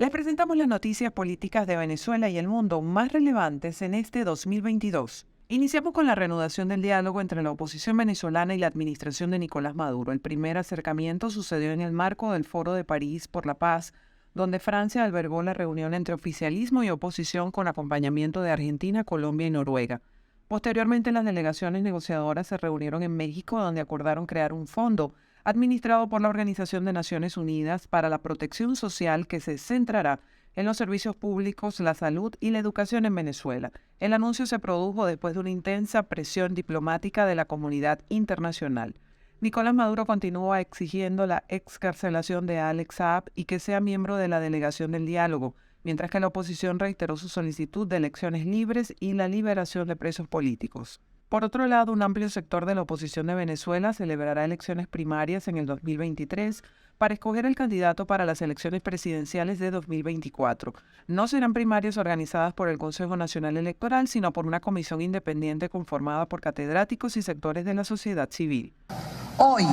Les presentamos las noticias políticas de Venezuela y el mundo más relevantes en este 2022. Iniciamos con la reanudación del diálogo entre la oposición venezolana y la administración de Nicolás Maduro. El primer acercamiento sucedió en el marco del Foro de París por la Paz, donde Francia albergó la reunión entre oficialismo y oposición con acompañamiento de Argentina, Colombia y Noruega. Posteriormente, las delegaciones negociadoras se reunieron en México, donde acordaron crear un fondo administrado por la Organización de Naciones Unidas para la Protección Social que se centrará en los servicios públicos, la salud y la educación en Venezuela. El anuncio se produjo después de una intensa presión diplomática de la comunidad internacional. Nicolás Maduro continúa exigiendo la excarcelación de Alex Saab y que sea miembro de la delegación del diálogo, mientras que la oposición reiteró su solicitud de elecciones libres y la liberación de presos políticos. Por otro lado, un amplio sector de la oposición de Venezuela celebrará elecciones primarias en el 2023 para escoger el candidato para las elecciones presidenciales de 2024. No serán primarias organizadas por el Consejo Nacional Electoral, sino por una comisión independiente conformada por catedráticos y sectores de la sociedad civil. Hoy,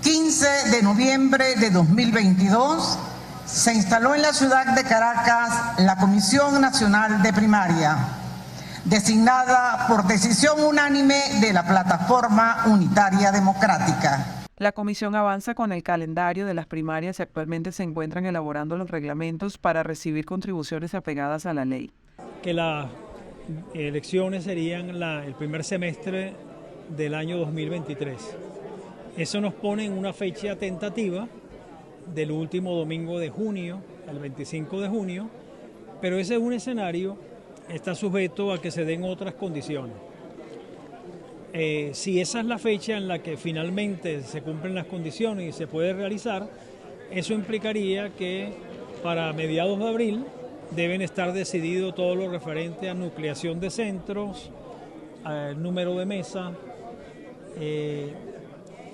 15 de noviembre de 2022, se instaló en la ciudad de Caracas la Comisión Nacional de Primaria, designada por decisión unánime de la Plataforma Unitaria Democrática. La comisión avanza con el calendario de las primarias y actualmente se encuentran elaborando los reglamentos para recibir contribuciones apegadas a la ley. Que las elecciones serían el primer semestre del año 2023. Eso nos pone en una fecha tentativa del último domingo de junio, el 25 de junio, pero ese es un escenario, está sujeto a que se den otras condiciones. Si esa es la fecha en la que finalmente se cumplen las condiciones y se puede realizar, eso implicaría que para mediados de abril deben estar decidido todo lo referente a nucleación de centros, número de mesa,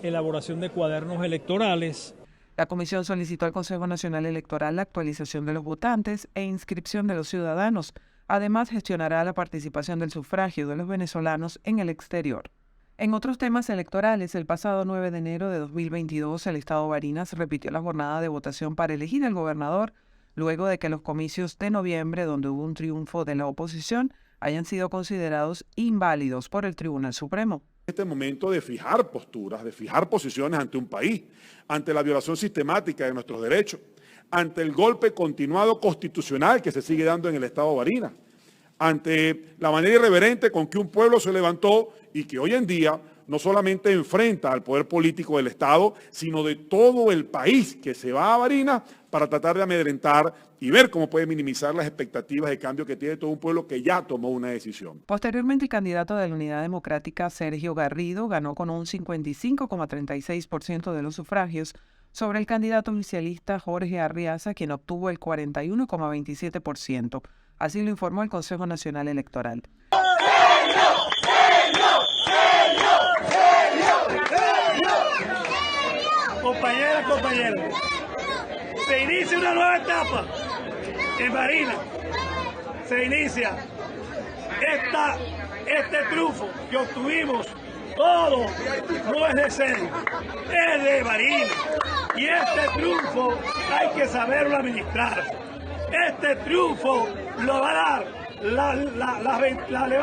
elaboración de cuadernos electorales. La comisión solicitó al Consejo Nacional Electoral la actualización de los votantes e inscripción de los ciudadanos. Además, gestionará la participación del sufragio de los venezolanos en el exterior. En otros temas electorales, el pasado 9 de enero de 2022, el Estado Barinas repitió la jornada de votación para elegir al gobernador, luego de que los comicios de noviembre, donde hubo un triunfo de la oposición, hayan sido considerados inválidos por el Tribunal Supremo. Este momento de fijar posturas, de fijar posiciones ante un país, ante la violación sistemática de nuestros derechos, ante el golpe continuado constitucional que se sigue dando en el Estado Barinas, ante la manera irreverente con que un pueblo se levantó y que hoy en día no solamente enfrenta al poder político del Estado, sino de todo el país que se va a Barinas para tratar de amedrentar y ver cómo puede minimizar las expectativas de cambio que tiene todo un pueblo que ya tomó una decisión. Posteriormente, el candidato de la Unidad Democrática, Sergio Garrido, ganó con un 55,36% de los sufragios sobre el candidato oficialista Jorge Arriaza, quien obtuvo el 41,27%. Así lo informó el Consejo Nacional Electoral. Compañeros, se inicia una nueva etapa en Barinas. Se inicia este triunfo que obtuvimos todo, no es de Sergio, es de Barinas. Y este triunfo hay que saberlo administrar. Este triunfo lo va a dar, le va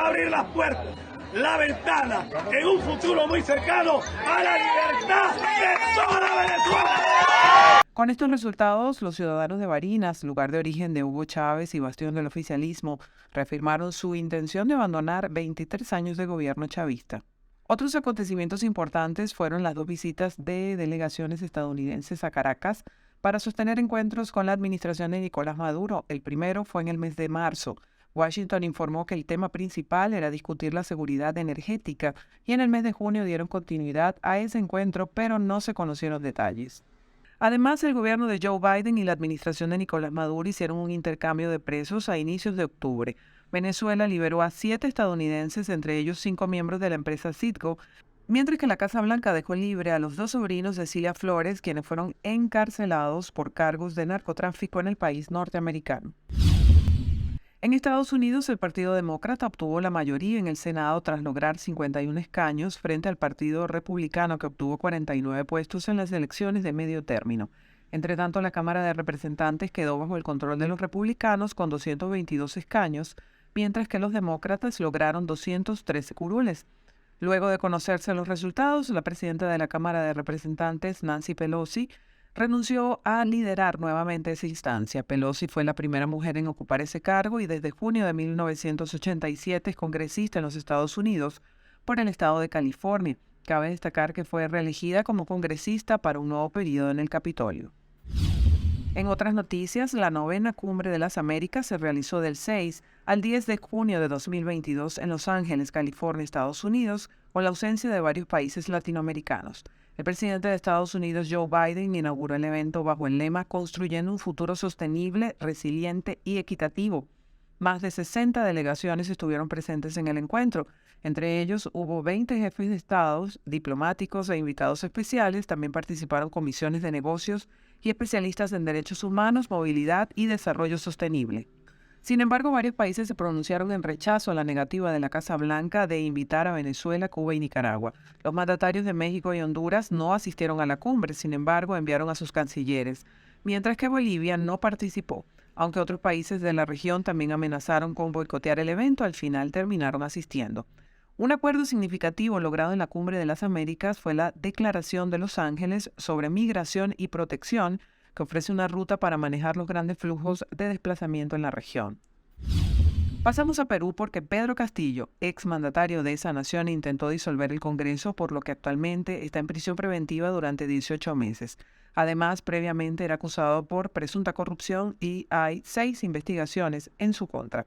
a abrir las puertas, la ventana en un futuro muy cercano a la libertad de toda Venezuela. Con estos resultados, los ciudadanos de Barinas, lugar de origen de Hugo Chávez y bastión del oficialismo, reafirmaron su intención de abandonar 23 años de gobierno chavista. Otros acontecimientos importantes fueron las 2 visitas de delegaciones estadounidenses a Caracas para sostener encuentros con la administración de Nicolás Maduro. El primero fue en el mes de marzo. Washington informó que el tema principal era discutir la seguridad energética y en el mes de junio dieron continuidad a ese encuentro, pero no se conocieron detalles. Además, el gobierno de Joe Biden y la administración de Nicolás Maduro hicieron un intercambio de presos a inicios de octubre. Venezuela liberó a 7 estadounidenses, entre ellos 5 miembros de la empresa Citgo, mientras que la Casa Blanca dejó libre a los 2 sobrinos de Cilia Flores, quienes fueron encarcelados por cargos de narcotráfico en el país norteamericano. En Estados Unidos, el Partido Demócrata obtuvo la mayoría en el Senado tras lograr 51 escaños frente al Partido Republicano, que obtuvo 49 puestos en las elecciones de medio término. Entre tanto, la Cámara de Representantes quedó bajo el control de los republicanos con 222 escaños, mientras que los demócratas lograron 213 curules. Luego de conocerse los resultados, la presidenta de la Cámara de Representantes, Nancy Pelosi, renunció a liderar nuevamente esa instancia. Pelosi fue la primera mujer en ocupar ese cargo y desde junio de 1987 es congresista en los Estados Unidos por el estado de California. Cabe destacar que fue reelegida como congresista para un nuevo periodo en el Capitolio. En otras noticias, la 9ª Cumbre de las Américas se realizó del 6 al 10 de junio de 2022 en Los Ángeles, California, Estados Unidos, con la ausencia de varios países latinoamericanos. El presidente de Estados Unidos, Joe Biden, inauguró el evento bajo el lema Construyendo un futuro sostenible, resiliente y equitativo. Más de 60 delegaciones estuvieron presentes en el encuentro. Entre ellos hubo 20 jefes de estados, diplomáticos e invitados especiales. También participaron comisiones de negocios y especialistas en derechos humanos, movilidad y desarrollo sostenible. Sin embargo, varios países se pronunciaron en rechazo a la negativa de la Casa Blanca de invitar a Venezuela, Cuba y Nicaragua. Los mandatarios de México y Honduras no asistieron a la cumbre, sin embargo, enviaron a sus cancilleres, mientras que Bolivia no participó. Aunque otros países de la región también amenazaron con boicotear el evento, al final terminaron asistiendo. Un acuerdo significativo logrado en la Cumbre de las Américas fue la Declaración de Los Ángeles sobre Migración y Protección, que ofrece una ruta para manejar los grandes flujos de desplazamiento en la región. Pasamos a Perú porque Pedro Castillo, exmandatario de esa nación, intentó disolver el Congreso, por lo que actualmente está en prisión preventiva durante 18 meses. Además, previamente era acusado por presunta corrupción y hay 6 investigaciones en su contra.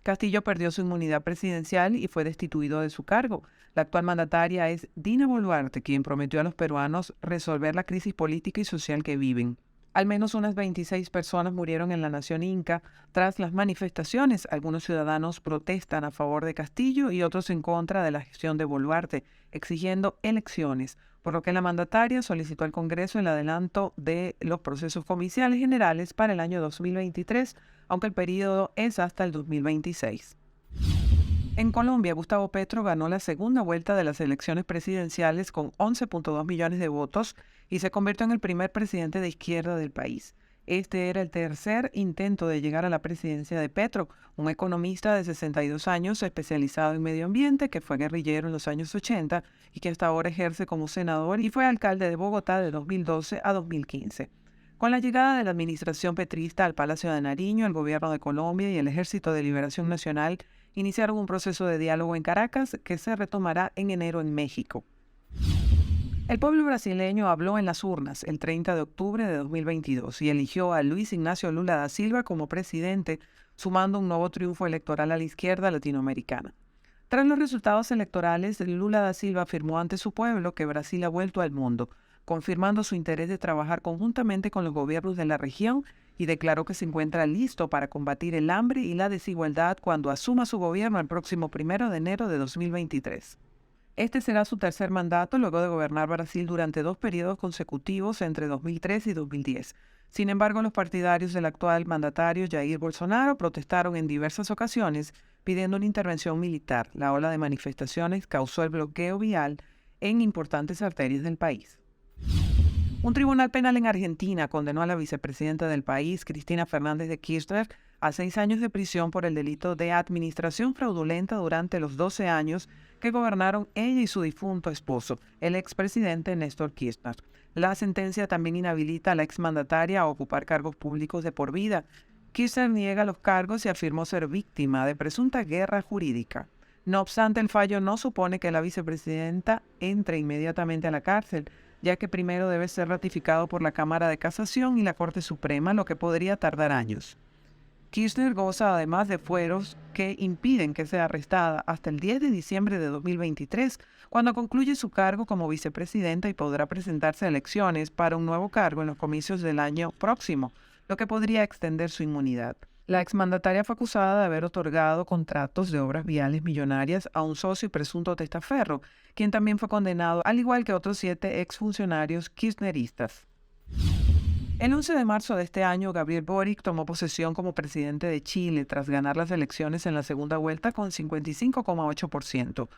Castillo perdió su inmunidad presidencial y fue destituido de su cargo. La actual mandataria es Dina Boluarte, quien prometió a los peruanos resolver la crisis política y social que viven. Al menos unas 26 personas murieron en la nación inca tras las manifestaciones. Algunos ciudadanos protestan a favor de Castillo y otros en contra de la gestión de Boluarte, exigiendo elecciones, por lo que la mandataria solicitó al Congreso el adelanto de los procesos comiciales generales para el año 2023, aunque el periodo es hasta el 2026. En Colombia, Gustavo Petro ganó la segunda vuelta de las elecciones presidenciales con 11.2 millones de votos y se convirtió en el primer presidente de izquierda del país. Este era el tercer intento de llegar a la presidencia de Petro, un economista de 62 años especializado en medio ambiente que fue guerrillero en los años 80 y que hasta ahora ejerce como senador y fue alcalde de Bogotá de 2012 a 2015. Con la llegada de la administración petrista al Palacio de Nariño, el gobierno de Colombia y el Ejército de Liberación Nacional iniciaron un proceso de diálogo en Caracas que se retomará en enero en México. El pueblo brasileño habló en las urnas el 30 de octubre de 2022 y eligió a Luis Ignacio Lula da Silva como presidente, sumando un nuevo triunfo electoral a la izquierda latinoamericana. Tras los resultados electorales, Lula da Silva afirmó ante su pueblo que Brasil ha vuelto al mundo, confirmando su interés de trabajar conjuntamente con los gobiernos de la región y declaró que se encuentra listo para combatir el hambre y la desigualdad cuando asuma su gobierno el próximo 1 de enero de 2023. Este será su tercer mandato luego de gobernar Brasil durante 2 periodos consecutivos entre 2003 y 2010. Sin embargo, los partidarios del actual mandatario Jair Bolsonaro protestaron en diversas ocasiones pidiendo una intervención militar. La ola de manifestaciones causó el bloqueo vial en importantes arterias del país. Un tribunal penal en Argentina condenó a la vicepresidenta del país, Cristina Fernández de Kirchner, a 6 años de prisión por el delito de administración fraudulenta durante los 12 años que gobernaron ella y su difunto esposo, el expresidente Néstor Kirchner. La sentencia también inhabilita a la exmandataria a ocupar cargos públicos de por vida. Kirchner niega los cargos y afirmó ser víctima de presunta guerra jurídica. No obstante, el fallo no supone que la vicepresidenta entre inmediatamente a la cárcel, ya que primero debe ser ratificado por la Cámara de Casación y la Corte Suprema, lo que podría tardar años. Kirchner goza además de fueros que impiden que sea arrestada hasta el 10 de diciembre de 2023, cuando concluye su cargo como vicepresidenta y podrá presentarse a elecciones para un nuevo cargo en los comicios del año próximo, lo que podría extender su inmunidad. La exmandataria fue acusada de haber otorgado contratos de obras viales millonarias a un socio y presunto testaferro, quien también fue condenado, al igual que otros 7 exfuncionarios kirchneristas. El 11 de marzo de este año, Gabriel Boric tomó posesión como presidente de Chile tras ganar las elecciones en la segunda vuelta con 55,8%.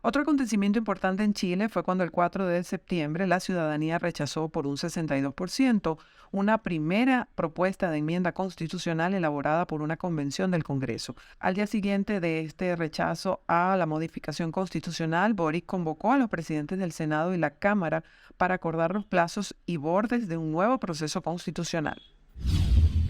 Otro acontecimiento importante en Chile fue cuando el 4 de septiembre la ciudadanía rechazó por un 62% una primera propuesta de enmienda constitucional elaborada por una convención del Congreso. Al día siguiente de este rechazo a la modificación constitucional, Boric convocó a los presidentes del Senado y la Cámara para acordar los plazos y bordes de un nuevo proceso constitucional.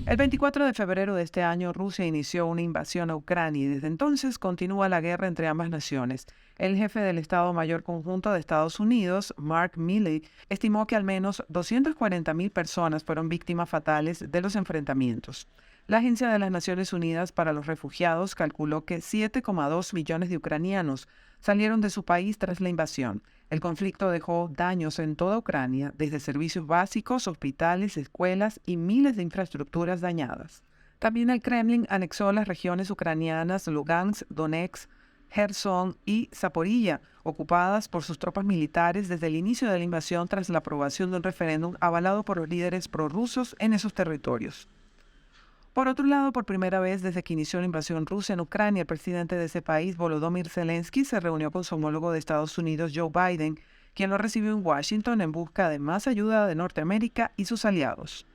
El 24 de febrero de este año, Rusia inició una invasión a Ucrania y desde entonces continúa la guerra entre ambas naciones. El jefe del Estado Mayor Conjunto de Estados Unidos, Mark Milley, estimó que al menos 240.000 personas fueron víctimas fatales de los enfrentamientos. La Agencia de las Naciones Unidas para los Refugiados calculó que 7,2 millones de ucranianos salieron de su país tras la invasión. El conflicto dejó daños en toda Ucrania, desde servicios básicos, hospitales, escuelas y miles de infraestructuras dañadas. También el Kremlin anexó las regiones ucranianas Lugansk, Donetsk, Gerson y Zaporilla, ocupadas por sus tropas militares desde el inicio de la invasión tras la aprobación de un referéndum avalado por los líderes prorrusos en esos territorios. Por otro lado, por primera vez desde que inició la invasión rusa en Ucrania, el presidente de ese país, Volodymyr Zelensky, se reunió con su homólogo de Estados Unidos, Joe Biden, quien lo recibió en Washington en busca de más ayuda de Norteamérica y sus aliados.